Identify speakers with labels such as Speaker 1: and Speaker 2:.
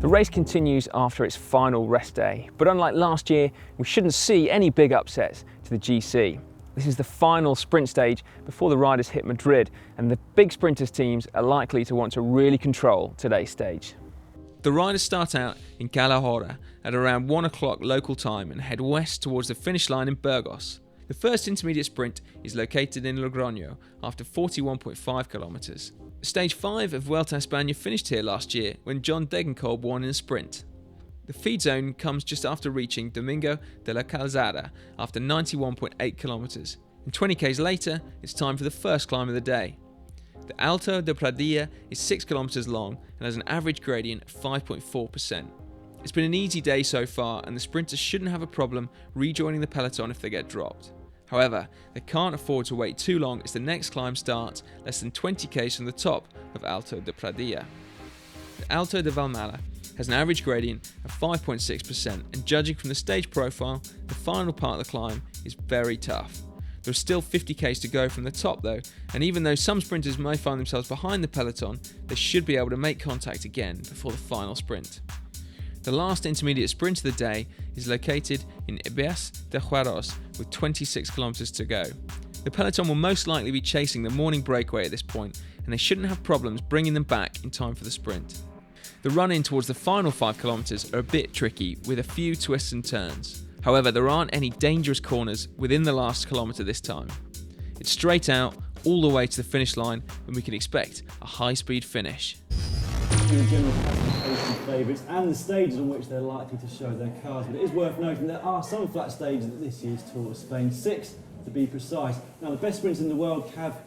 Speaker 1: The race continues after its final rest day, but unlike last year, we shouldn't see any big upsets to the GC. This is the final sprint stage before the riders hit Madrid, and the big sprinters teams are likely to want to really control today's stage. The riders start out in Calahorra at around 1 o'clock local time and head west towards the finish line in Burgos. The first intermediate sprint is located in Logroño after 41.5 kilometers. Stage 5 of Vuelta A España finished here last year when John Degenkolb won in a sprint. The feed zone comes just after reaching Domingo de la Calzada after 91.8 kilometers. And 20 k's later, it's time for the first climb of the day. The Alto de Pradilla is 6 kilometers long and has an average gradient of 5.4%. It's been an easy day so far, and the sprinters shouldn't have a problem rejoining the peloton if they get dropped. However, they can't afford to wait too long as the next climb starts less than 20 k's from the top of Alto de Pradilla. The Alto de Valmala has an average gradient of 5.6%, and judging from the stage profile, the final part of the climb is very tough. There are still 50 k's to go from the top though, and even though some sprinters may find themselves behind the peloton, they should be able to make contact again before the final sprint. The last intermediate sprint of the day is located in Ibas de Juarros with 26 kilometers to go. The peloton will most likely be chasing the morning breakaway at this point, and they shouldn't have problems bringing them back in time for the sprint. The run-in towards the final 5 kilometers are a bit tricky with a few twists and turns. However, there aren't any dangerous corners within the last kilometre this time. It's straight out, all the way to the finish line, and we can expect a high-speed finish.
Speaker 2: The general classification favourites and the stages on which they're likely to show their cars, but it is worth noting there are some flat stages at this year's Tour of Spain, 6 to be precise. Now, the best sprinters in the world have